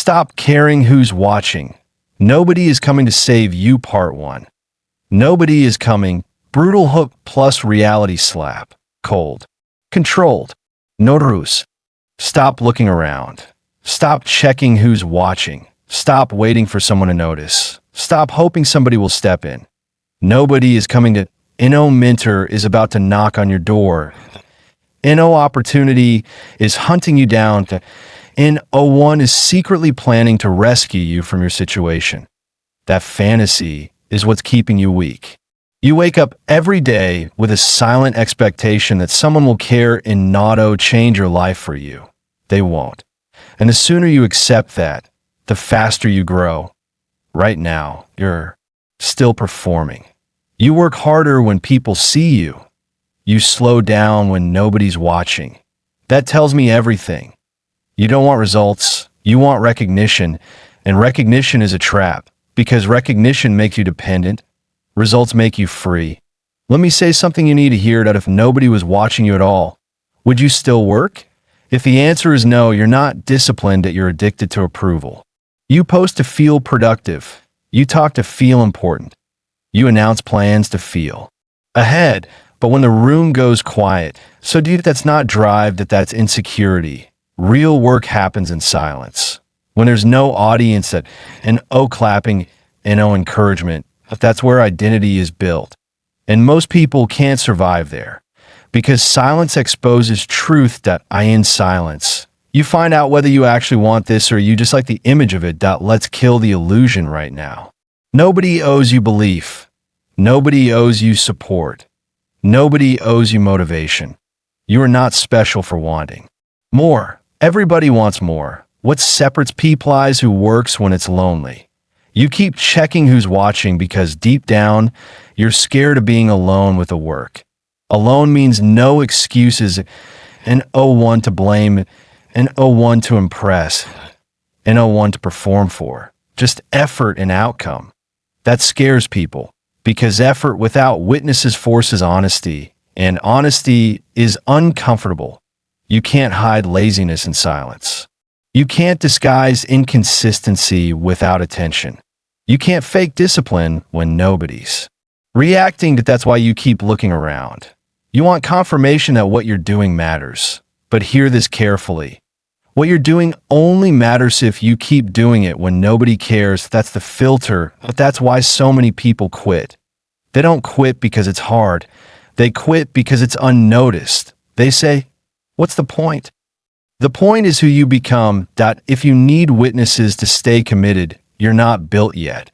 stop caring who's watching. Nobody is coming to save you, part 1. Nobody is coming. Brutal hook plus reality slap. Cold. Controlled. No ruse. Stop looking around. Stop checking who's watching. Stop waiting for someone to notice. Stop hoping somebody will step in. Nobody is coming to... No mentor is about to knock on your door. No opportunity is hunting you down. No1 is secretly planning to rescue you from your situation. That fantasy is what's keeping you weak. You wake up every day with a silent expectation that someone will care and not change your life for you. They won't. And the sooner you accept that, the faster you grow. Right now, you're still performing. You work harder when people see you. You slow down when nobody's watching. That tells me everything. You don't want results, you want recognition, and recognition is a trap, because recognition makes you dependent, results make you free. Let me say something you need to hear, that if nobody was watching you at all, would you still work? If the answer is no, you're not disciplined, that you're addicted to approval. You post to feel productive. You talk to feel important. You announce plans to feel ahead, but when the room goes quiet, so dude, that's not drive, that's insecurity. Real work happens in silence. When there's no audience, and clapping and encouragement, that's where identity is built. And most people can't survive there, because silence exposes truth. In silence, you find out whether you actually want this or you just like the image of it. Let's kill the illusion right now. Nobody owes you belief. Nobody owes you support. Nobody owes you motivation. You are not special for wanting more. Everybody wants more. What separates people is who works when it's lonely. You keep checking who's watching because deep down, you're scared of being alone with the work. Alone means no excuses, and one to blame, and one to impress, and one to perform for. Just effort and outcome. That scares people, because effort without witnesses forces honesty, and honesty is uncomfortable. You can't hide laziness in silence. You can't disguise inconsistency without attention. You can't fake discipline when nobody's reacting. That's why you keep looking around. You want confirmation that what you're doing matters. But hear this carefully. What you're doing only matters if you keep doing it when nobody cares. That's the filter. But that's why so many people quit. They don't quit because it's hard. They quit because it's unnoticed. They say, what's the point? The point is who you become. If you need witnesses to stay committed, you're not built yet.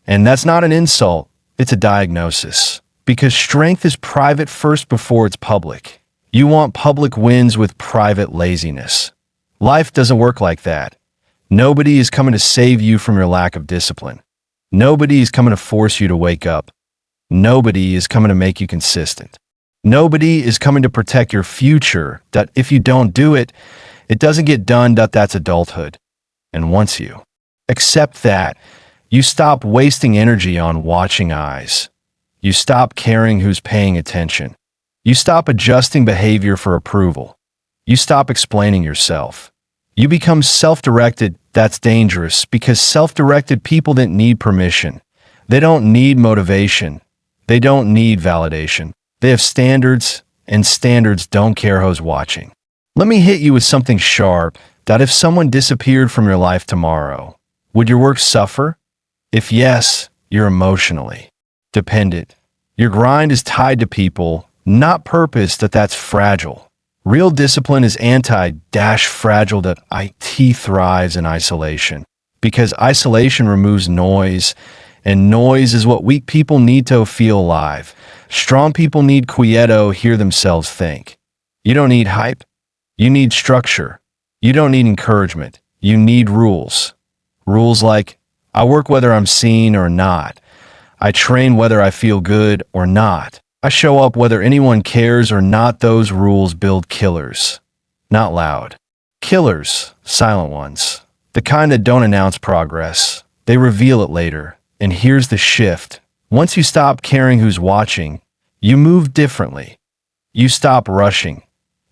And that's not an insult. It's a diagnosis. Because strength is private first before it's public. You want public wins with private laziness. Life doesn't work like that. Nobody is coming to save you from your lack of discipline. Nobody is coming to force you to wake up. Nobody is coming to make you consistent. Nobody is coming to protect your future. If you don't do it, it doesn't get done. That's adulthood. And once you accept that, you stop wasting energy on watching eyes. You stop caring who's paying attention. You stop adjusting behavior for approval. You stop explaining yourself. You become self-directed. That's dangerous, because self-directed people didn't need permission. They don't need motivation. They don't need validation. They have standards, and standards don't care who's watching. Let me hit you with something sharp. If someone disappeared from your life tomorrow, would your work suffer? If yes, you're emotionally dependent. Your grind is tied to people, not purpose. That's fragile. Real discipline is anti-fragile. It thrives in isolation, because isolation removes noise, and noise is what weak people need to feel alive. Strong people need quieto, hear themselves think. You don't need hype. You need structure. You don't need encouragement. You need rules. Rules like, I work whether I'm seen or not. I train whether I feel good or not. I show up whether anyone cares or not. Those rules build killers. Not loud. Killers, silent ones. The kind that don't announce progress. They reveal it later. And here's the shift. Once you stop caring who's watching, you move differently. You stop rushing.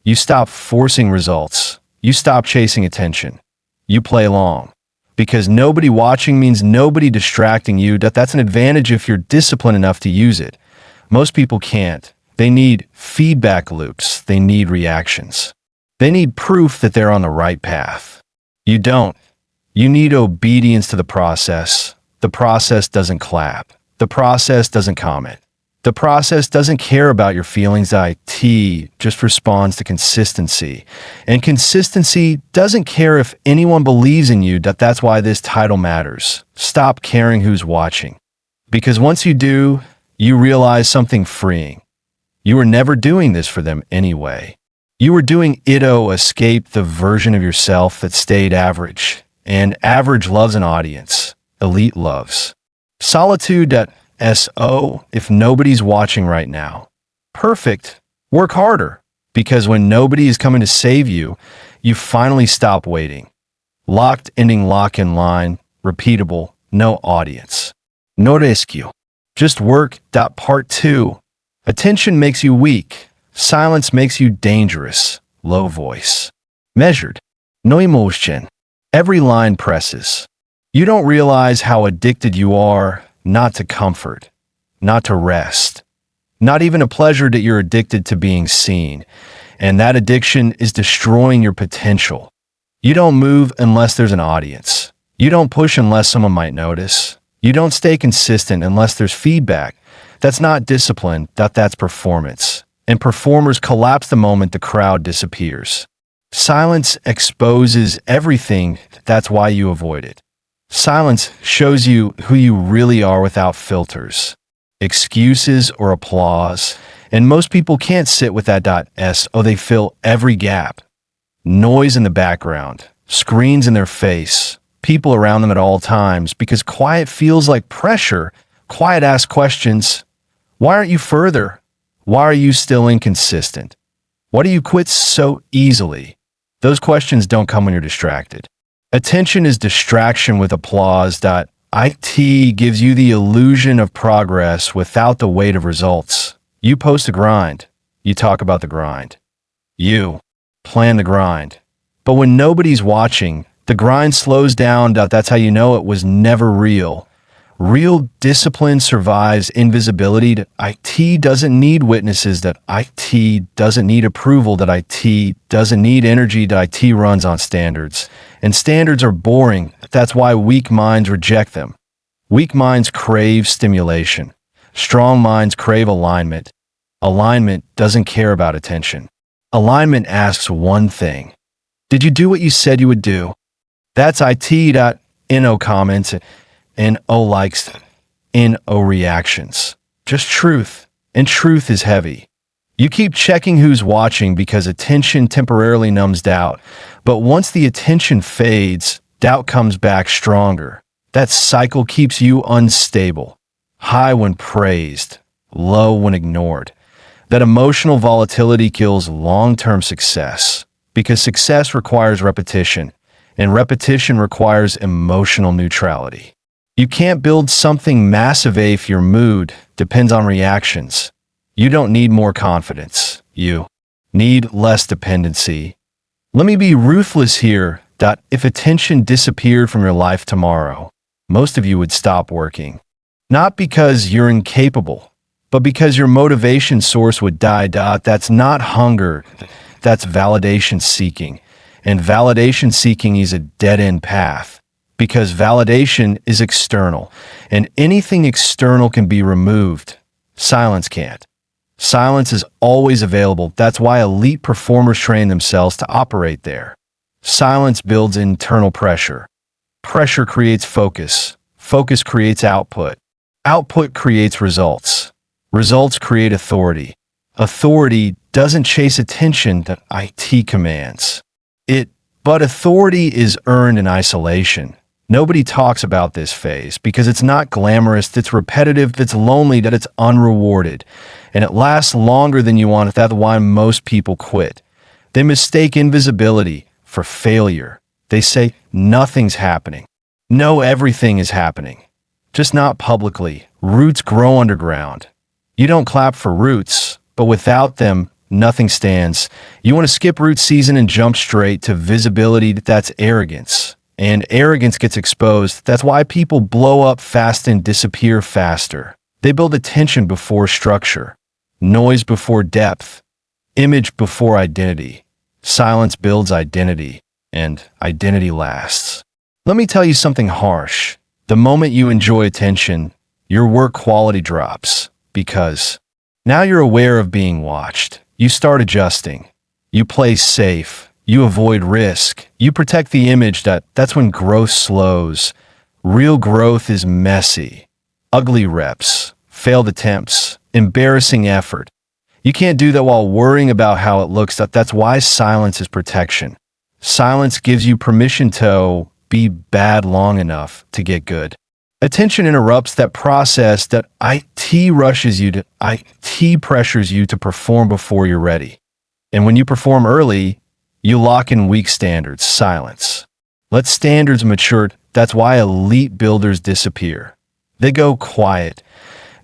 You stop forcing results. You stop chasing attention. You play along. Because nobody watching means nobody distracting you. That's an advantage if you're disciplined enough to use it. Most people can't. They need feedback loops. They need reactions. They need proof that they're on the right path. You don't. You need obedience to the process. The process doesn't clap. The process doesn't comment. The process doesn't care about your feelings. IT just responds to consistency. And consistency doesn't care if anyone believes in you. That's why this title matters. Stop caring who's watching. Because once you do, you realize something freeing. You were never doing this for them anyway. You were doing it to escape the version of yourself that stayed average. And average loves an audience. Elite loves solitude. If nobody's watching right now. Perfect. Work harder. Because when nobody is coming to save you, you finally stop waiting. Locked ending lock in line. Repeatable. No audience. No rescue. Just work. Part 2. Attention makes you weak. Silence makes you dangerous. Low voice. Measured. No emotion. Every line presses. You don't realize how addicted you are, not to comfort, not to rest, not even a pleasure, that you're addicted to being seen. And that addiction is destroying your potential. You don't move unless there's an audience. You don't push unless someone might notice. You don't stay consistent unless there's feedback. That's not discipline, that's performance. And performers collapse the moment the crowd disappears. Silence exposes everything. That's why you avoid it. Silence shows you who you really are without filters, excuses, or applause. And most people can't sit with that. They fill every gap. Noise in the background, screens in their face, people around them at all times, because quiet feels like pressure. Quiet asks questions. Why aren't you further? Why are you still inconsistent? Why do you quit so easily? Those questions don't come when you're distracted. Attention is distraction with applause. IT gives you the illusion of progress without the weight of results. You post a grind. You talk about the grind. You plan the grind. But when nobody's watching, the grind slows down. That's how you know it was never real. Real discipline survives invisibility. IT doesn't need witnesses. IT doesn't need approval. IT doesn't need energy. IT runs on standards. And standards are boring. That's why weak minds reject them. Weak minds crave stimulation. Strong minds crave alignment. Alignment doesn't care about attention. Alignment asks one thing. Did you do what you said you would do? That's IT. NO comments. NO likes. NO reactions. Just truth. And truth is heavy. You keep checking who's watching because attention temporarily numbs doubt. But once the attention fades, doubt comes back stronger. That cycle keeps you unstable. High when praised, low when ignored. That emotional volatility kills long-term success. Because success requires repetition, and repetition requires emotional neutrality. You can't build something massive if your mood depends on reactions. You don't need more confidence. You need less dependency. Let me be ruthless here. If attention disappeared from your life tomorrow, most of you would stop working. Not because you're incapable, but because your motivation source would die. That's not hunger. That's validation seeking. And validation seeking is a dead-end path. Because validation is external, and anything external can be removed. Silence can't. Silence is always available. That's why elite performers train themselves to operate there. Silence builds internal pressure. Pressure creates focus. Focus creates output. Output creates results. Results create authority. Authority doesn't chase attention. IT commands it, but authority is earned in isolation. Nobody talks about this phase because it's not glamorous, it's repetitive, it's lonely, it's unrewarded, and it lasts longer than you want. That's why most people quit. They mistake invisibility for failure. They say nothing's happening. No, everything is happening. Just not publicly. Roots grow underground. You don't clap for roots, but without them, nothing stands. You want to skip root season and jump straight to visibility. That's arrogance. and arrogance gets exposed. That's why people blow up fast and disappear faster. They build attention before structure, noise before depth, image before identity. Silence builds identity, and identity lasts. Let me tell you something harsh. The moment you enjoy attention, your work quality drops, because now you're aware of being watched. You start adjusting. You play safe. You avoid risk. You protect the image. That's when growth slows. Real growth is messy. Ugly reps, failed attempts, embarrassing effort. You can't do that while worrying about how it looks. That's why silence is protection. Silence gives you permission to be bad long enough to get good. Attention interrupts that process. That IT rushes you to, IT pressures you to perform before you're ready. And when you perform early, you lock in weak standards, silence. Let standards mature. That's why elite builders disappear. They go quiet,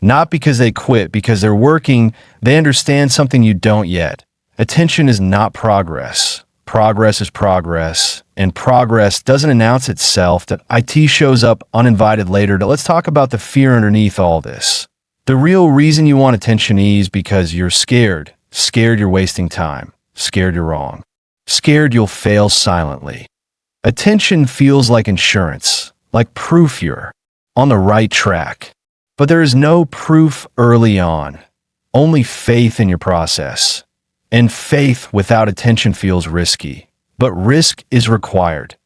not because they quit, because they're working. They understand something you don't yet. Attention is not progress. Progress is progress, and progress doesn't announce itself. That IT shows up uninvited later. Let's talk about the fear underneath all this. The real reason you want attention is because you're scared. Scared you're wasting time. Scared you're wrong. Scared you'll fail silently. Attention feels like insurance, like proof you're on the right track. But there is no proof early on, only faith in your process. And faith without attention feels risky, but risk is required.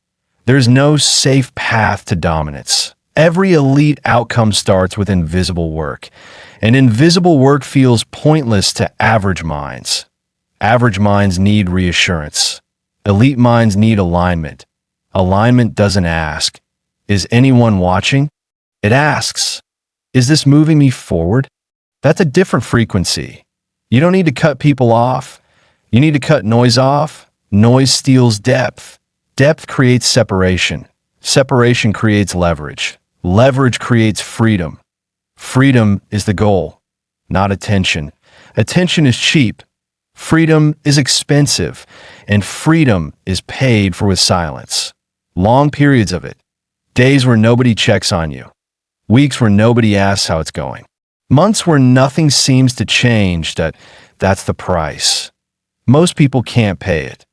There's no safe path to dominance. Every elite outcome starts with invisible work, and invisible work feels pointless to average minds. Average minds need reassurance. Elite minds need alignment. Alignment doesn't ask, "Is anyone watching?" It asks, "Is this moving me forward?" That's a different frequency. You don't need to cut people off. You need to cut noise off. Noise steals depth. Depth creates separation. Separation creates leverage. Leverage creates freedom. Freedom is the goal, not attention. Attention is cheap. Freedom is expensive, and freedom is paid for with silence. Long periods of it. Days where nobody checks on you. Weeks where nobody asks how it's going. Months where nothing seems to change. That's the price. Most people can't pay it.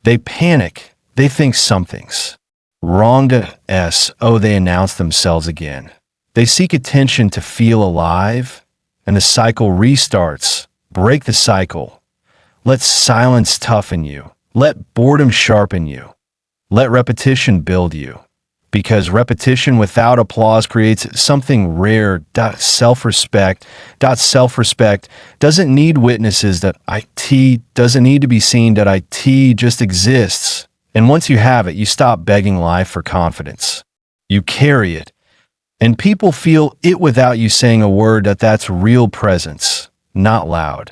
They panic. They think something's wrong. They announce themselves again. They seek attention to feel alive, and the cycle restarts. Break the cycle. Let silence toughen you. Let boredom sharpen you. Let repetition build you. Because repetition without applause creates something rare. Self-respect. Self-respect doesn't need witnesses. IT doesn't need to be seen. IT just exists. And once you have it, you stop begging life for confidence. You carry it. And people feel it without you saying a word. That's real presence. Not loud.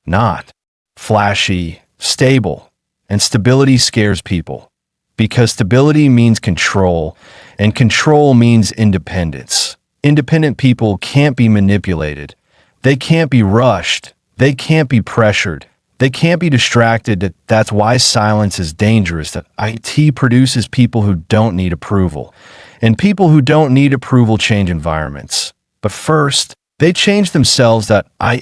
Not flashy. Stable. And stability scares people. Because stability means control, and control means independence. Independent people can't be manipulated. They can't be rushed. They can't be pressured. They can't be distracted. That's why silence is dangerous. That IT produces people who don't need approval. And people who don't need approval change environments. But first, they change themselves.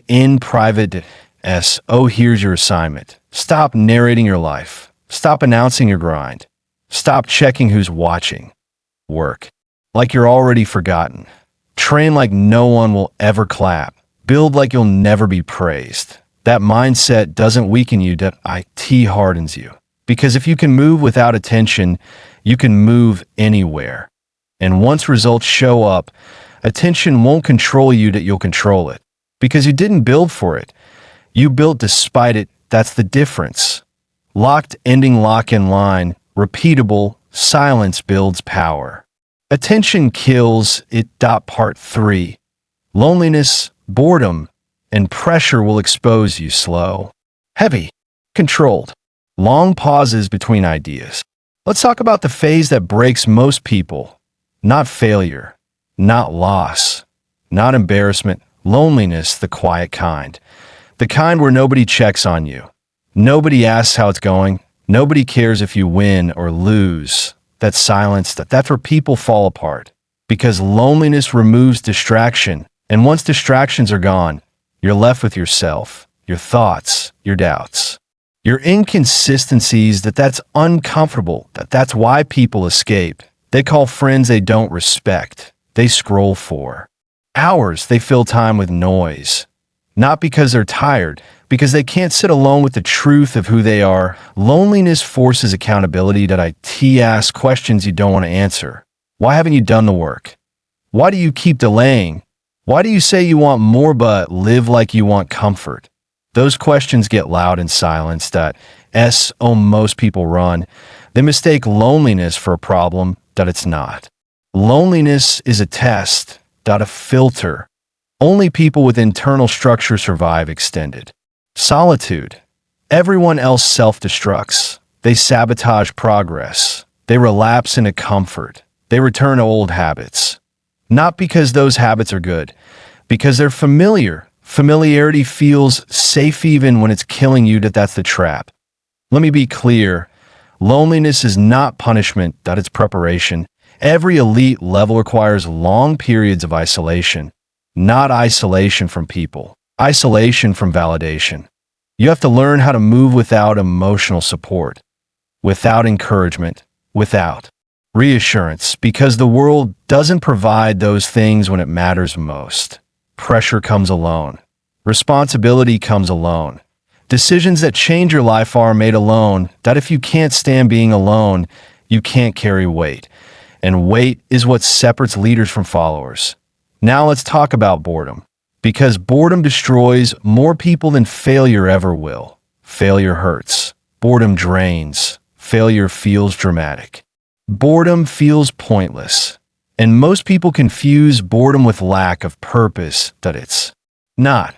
In private. Here's your assignment. Stop narrating your life. Stop announcing your grind. Stop checking who's watching. Work like you're already forgotten. Train like no one will ever clap. Build like you'll never be praised. That mindset doesn't weaken you. That IT hardens you. Because if you can move without attention, you can move anywhere. And once results show up, attention won't control you. That you'll control it. Because you didn't build for it. You built despite it. That's the difference. Locked ending lock in line. Repeatable, silence builds power. Attention kills it. Part 3. Loneliness, boredom, and pressure will expose you. Slow, heavy, controlled. Long pauses between ideas. Let's talk about the phase that breaks most people. Not failure, not loss, not embarrassment. Loneliness, the quiet kind. The kind where nobody checks on you. Nobody asks how it's going. Nobody cares if you win or lose. that silence, that's where people fall apart. Because loneliness removes distraction, and once distractions are gone, you're left with yourself, your thoughts, your doubts, your inconsistencies. That's uncomfortable. That's why people escape. They call friends they don't respect. They scroll for hours. They fill time with noise. Not because they're tired, because they can't sit alone with the truth of who they are. Loneliness forces accountability. It asks questions you don't want to answer. Why haven't you done the work? Why do you keep delaying? Why do you say you want more but live like you want comfort? Those questions get loud in silence. Most people run. They mistake loneliness for a problem that it's not. Loneliness is a test, a filter. Only people with internal structure survive extended solitude. Everyone else self-destructs. They sabotage progress. They relapse into comfort. They return to old habits. Not because those habits are good, because they're familiar. Familiarity feels safe even when it's killing you. That's the trap. Let me be clear. Loneliness is not punishment. It's preparation. Every elite level requires long periods of isolation. Not isolation from people. Isolation from validation. You have to learn how to move without emotional support, without encouragement, without reassurance, because the world doesn't provide those things when it matters most. Pressure comes alone. Responsibility comes alone. Decisions that change your life are made alone. If you can't stand being alone, you can't carry weight. And weight is what separates leaders from followers. Now let's talk about boredom. Because boredom destroys more people than failure ever will. Failure hurts. Boredom drains. Failure feels dramatic. Boredom feels pointless. And most people confuse boredom with lack of purpose. It's not.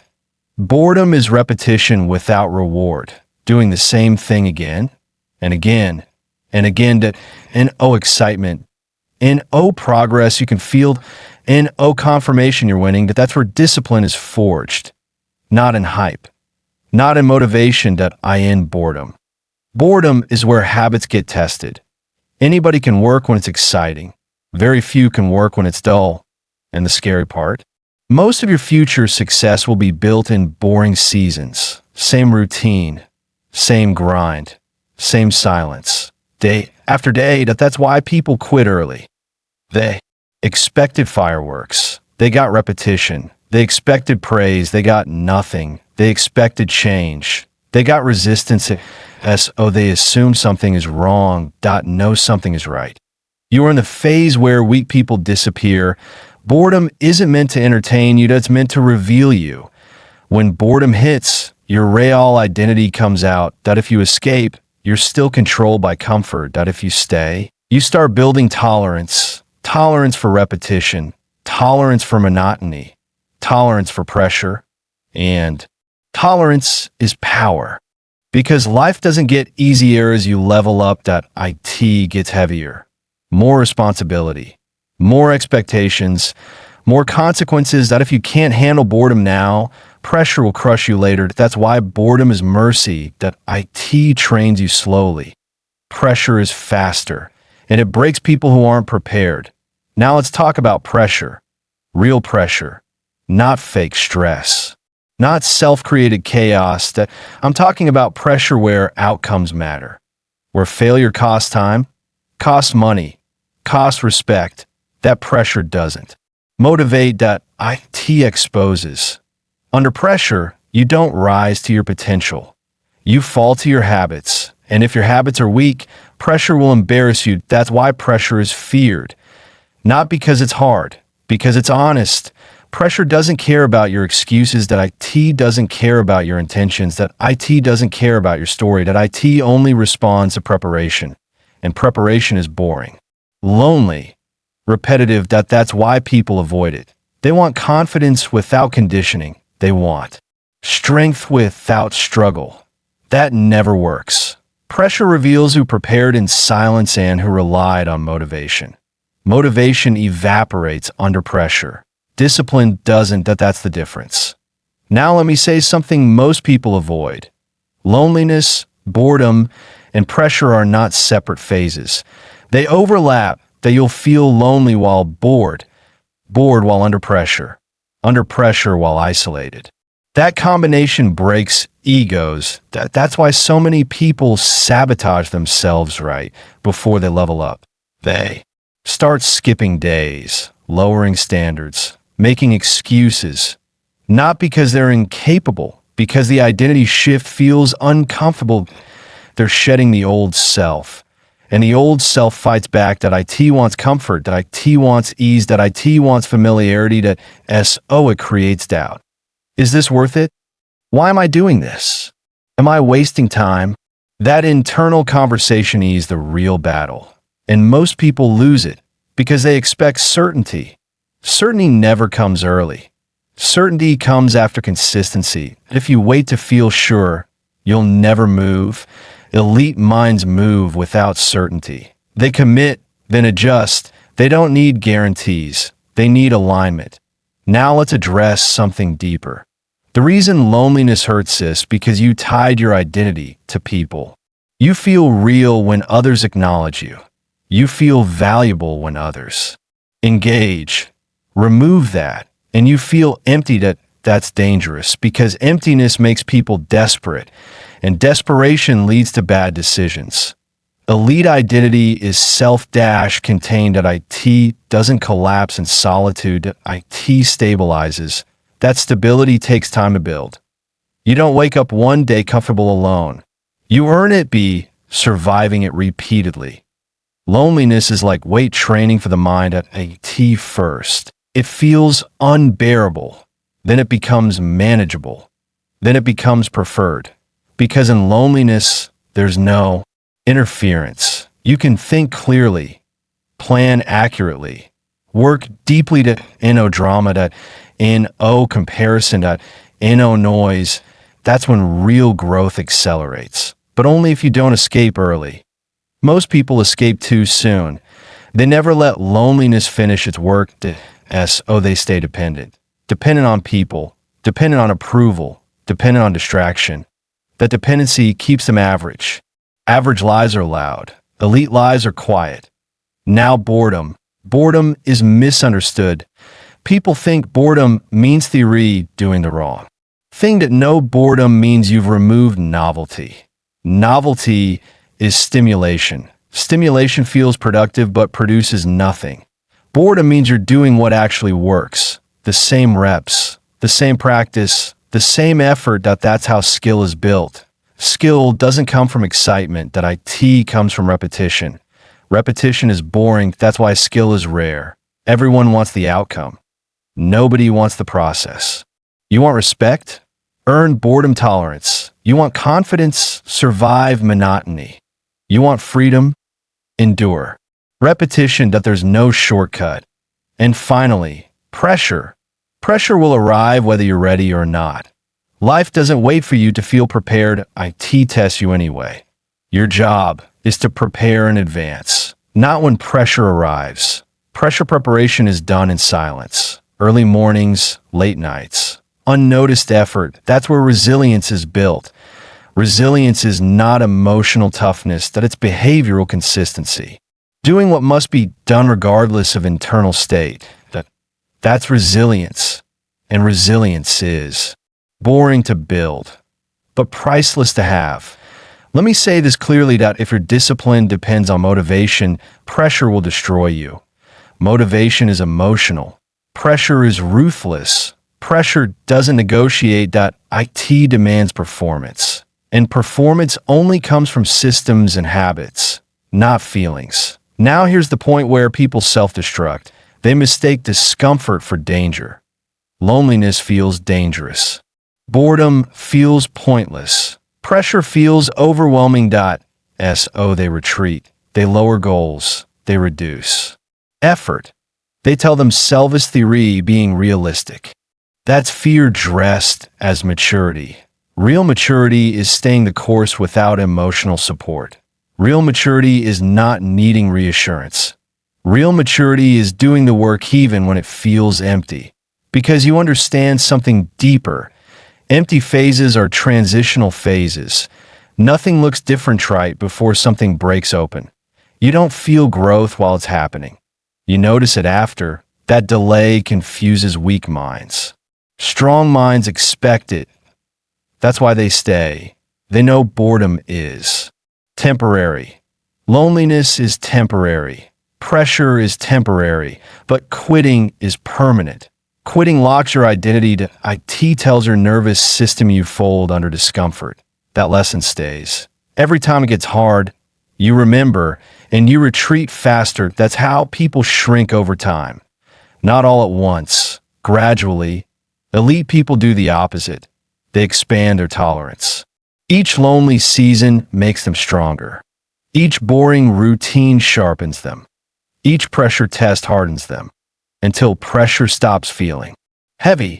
Boredom is repetition without reward. Doing the same thing again and again and again. And excitement. And progress you can feel. And confirmation you're winning. That's where discipline is forged. Not in hype. Not in motivation. In boredom. Boredom is where habits get tested. Anybody can work when it's exciting. Very few can work when it's dull. And the scary part? Most of your future success will be built in boring seasons. Same routine. Same grind. Same silence. Day after day. That's why people quit early. They expected fireworks. They got repetition. They expected praise. They got nothing. They expected change. They got resistance. They assume something is wrong. No, something is right. You are in the phase where weak people disappear. Boredom isn't meant to entertain you. It's meant to reveal you. When boredom hits, your real identity comes out. If you escape, you're still controlled by comfort. If you stay, you start building tolerance. Tolerance for repetition, tolerance for monotony, tolerance for pressure, and tolerance is power. Because life doesn't get easier as you level up. It gets heavier. More responsibility, more expectations, more consequences. If you can't handle boredom now, pressure will crush you later. That's why boredom is mercy. It trains you slowly. Pressure is faster, and it breaks people who aren't prepared. Now let's talk about pressure. Real pressure, not fake stress, not self-created chaos. I'm talking about pressure where outcomes matter, where failure costs time, costs money, costs respect. That pressure doesn't motivate. It exposes. Under pressure, you don't rise to your potential. You fall to your habits. And if your habits are weak, pressure will embarrass you. That's why pressure is feared. Not because it's hard, because it's honest. Pressure doesn't care about your excuses. It doesn't care about your intentions. It doesn't care about your story. It only responds to preparation. And preparation is boring, lonely, repetitive. That's why people avoid it. They want confidence without conditioning. They want strength without struggle. That never works. Pressure reveals who prepared in silence and who relied on motivation. Motivation evaporates under pressure. Discipline doesn't. That's the difference. Now let me say something most people avoid. Loneliness, boredom, and pressure are not separate phases. They overlap, that you'll feel lonely while bored, bored while under pressure while isolated. That combination breaks egos. That's why so many people sabotage themselves right before they level up. They start skipping days, lowering standards, making excuses, not because they're incapable, because the identity shift feels uncomfortable. They're shedding the old self. And the old self fights back that IT wants comfort, that IT wants ease, that IT wants familiarity, that it creates doubt. Is this worth it? Why am I doing this? Am I wasting time? That internal conversation is the real battle. And most people lose it because they expect certainty. Certainty never comes early. Certainty comes after consistency. If you wait to feel sure, you'll never move. Elite minds move without certainty. They commit, then adjust. They don't need guarantees. They need alignment. Now let's address something deeper. The reason loneliness hurts is because you tied your identity to people. You feel real when others acknowledge you. You feel valuable when others engage. Remove that, and you feel empty. That's dangerous because emptiness makes people desperate, and desperation leads to bad decisions. Elite identity is self-contained. IT doesn't collapse in solitude. IT stabilizes. That stability takes time to build. You don't wake up one day comfortable alone. You earn it by surviving it repeatedly. Loneliness is like weight training for the mind at IT first. It feels unbearable. Then it becomes manageable. Then it becomes preferred. Because in loneliness, there's no interference. You can think clearly, plan accurately, work deeply to no drama, to no comparison, to no noise. That's when real growth accelerates. But only if you don't escape early. Most people escape too soon. They never let loneliness finish its work. They stay dependent. Dependent on people, dependent on approval, dependent on distraction. That dependency keeps them average. Average lies are loud. Elite lies are quiet. Now boredom. Boredom is misunderstood. People think boredom means theory doing the wrong thing. That no, boredom means you've removed novelty. Novelty is stimulation. Stimulation feels productive but produces nothing. Boredom means you're doing what actually works. The same reps, the same practice, the same effort. That's how skill is built. Skill doesn't come from excitement. That IT comes from repetition. Repetition is boring. That's why skill is rare. Everyone wants the outcome. Nobody wants the process. You want respect? Earn boredom tolerance. You want confidence? Survive monotony. You want freedom? Endure. Repetition. That there's no shortcut. And finally, pressure. Pressure will arrive whether you're ready or not. Life doesn't wait for you to feel prepared. IT tests you anyway. Your job is to prepare in advance, not when pressure arrives. Pressure preparation is done in silence. Early mornings, late nights. Unnoticed effort. That's where resilience is built. Resilience is not emotional toughness. That it's behavioral consistency. Doing what must be done regardless of internal state. That's resilience. And resilience is boring to build, but priceless to have. Let me say this clearly, that if your discipline depends on motivation, pressure will destroy you. Motivation is emotional. Pressure is ruthless. Pressure doesn't negotiate. That IT demands performance. And performance only comes from systems and habits, not feelings. Now here's the point where people self-destruct. They mistake discomfort for danger. Loneliness feels dangerous. Boredom feels pointless. Pressure feels overwhelming. They retreat. They lower goals. They reduce effort. They tell themselves theory being realistic. That's fear dressed as maturity. Real maturity is staying the course without emotional support. Real maturity is not needing reassurance. Real maturity is doing the work even when it feels empty. Because you understand something deeper. Empty phases are transitional phases. Nothing looks different right before something breaks open. You don't feel growth while it's happening. You notice it after. That delay confuses weak minds. Strong minds expect it. That's why they stay. They know boredom is temporary. Loneliness is temporary. Pressure is temporary, but quitting is permanent. Quitting locks your identity to IT, tells your nervous system you fold under discomfort. That lesson stays. Every time it gets hard, you remember and you retreat faster. That's how people shrink over time. Not all at once, gradually. Elite people do the opposite. They expand their tolerance. Each lonely season makes them stronger. Each boring routine sharpens them. Each pressure test hardens them, until pressure stops feeling heavy.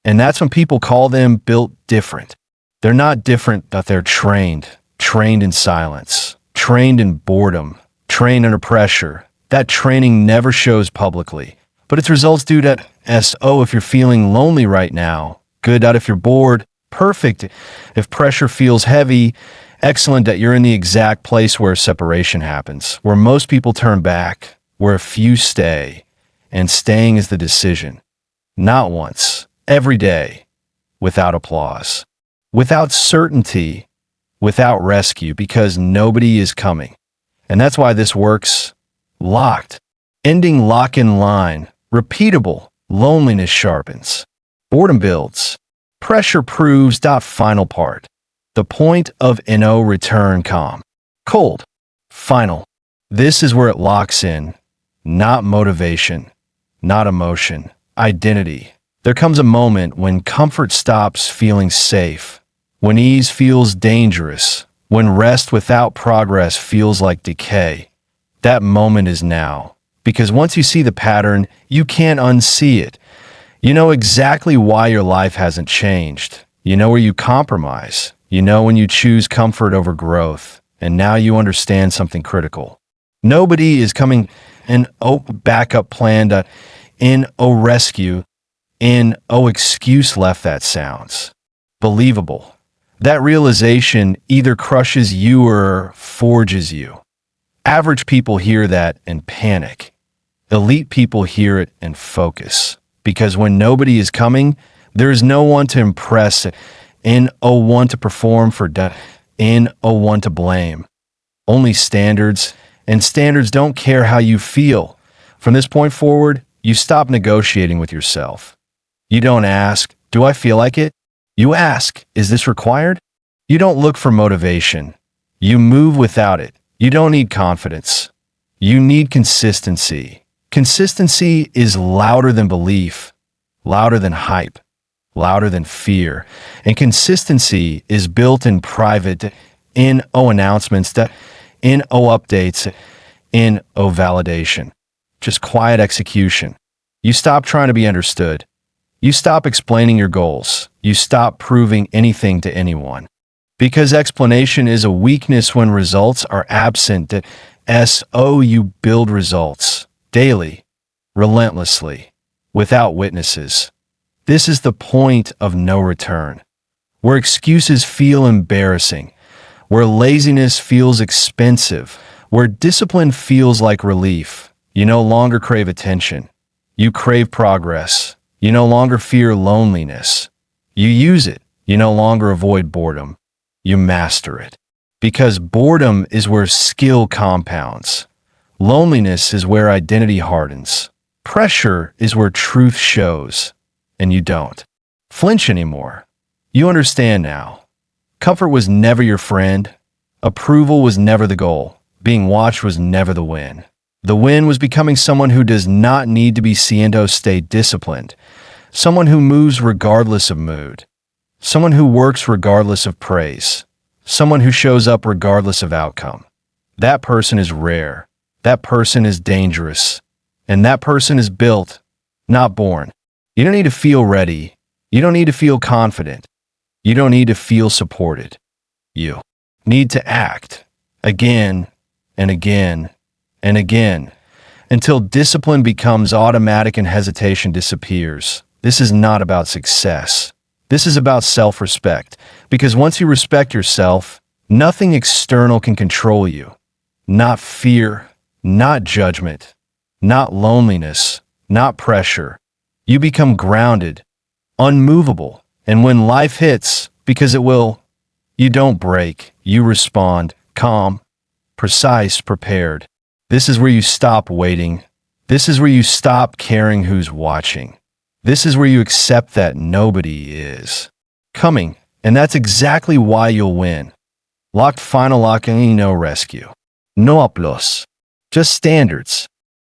And that's when people call them built different. They're not different, but they're trained. Trained in silence. Trained in boredom. Trained under pressure. That training never shows publicly, but its results do that. If you're feeling lonely right now, good. If you're bored, perfect. If pressure feels heavy, excellent. That you're in the exact place where separation happens, where most people turn back, where a few stay, and staying is the decision. Not once, every day, without applause, without certainty, without rescue, because nobody is coming. And that's why this works. Locked. Ending lock in line. Repeatable. Loneliness sharpens. Boredom builds. Pressure proves. Final part. The point of no return. Calm. Cold. Final. This is where it locks in. Not motivation. Not emotion. Identity. There comes a moment when comfort stops feeling safe. When ease feels dangerous. When rest without progress feels like decay. That moment is now. Because once you see the pattern, you can't unsee it. You know exactly why your life hasn't changed. You know where you compromise. You know when you choose comfort over growth. And now you understand something critical. Nobody is coming in backup plan to rescue. Excuse left. That sounds believable. That realization either crushes you or forges you. Average people hear that and panic. Elite people hear it and focus. Because when nobody is coming, there is no one to impress, one to perform for, one to blame. Only standards, and standards don't care how you feel. From this point forward, you stop negotiating with yourself. You don't ask, do I feel like it? You ask, is this required? You don't look for motivation. You move without it. You don't need confidence. You need consistency. Consistency is louder than belief, louder than hype, louder than fear. And consistency is built in private, announcements, updates, validation. Just quiet execution. You stop trying to be understood. You stop explaining your goals. You stop proving anything to anyone. Because explanation is a weakness when results are absent. You build results daily, relentlessly, without witnesses. This is the point of no return, where excuses feel embarrassing, where laziness feels expensive, where discipline feels like relief. You no longer crave attention. You crave progress. You no longer fear loneliness. You use it. You no longer avoid boredom. You master it. Because boredom is where skill compounds. Loneliness is where identity hardens. Pressure is where truth shows. And you don't flinch anymore. You understand now. Comfort was never your friend. Approval was never the goal. Being watched was never the win. The win was becoming someone who does not need to be stay disciplined. Someone who moves regardless of mood. Someone who works regardless of praise. Someone who shows up regardless of outcome. That person is rare. That person is dangerous. And that person is built, not born. You don't need to feel ready. You don't need to feel confident. You don't need to feel supported. You need to act again and again and again until discipline becomes automatic and hesitation disappears. This is not about success. This is about self-respect. Because once you respect yourself, nothing external can control you. Not fear, not judgment, not loneliness, not pressure. You become grounded, unmovable, and when life hits, because it will, you don't break, you respond, calm, precise, prepared. This is where you stop waiting. This is where you stop caring who's watching. This is where you accept that nobody is coming, and that's exactly why you'll win. Locked final lock ain't no rescue. No uplos. Just standards.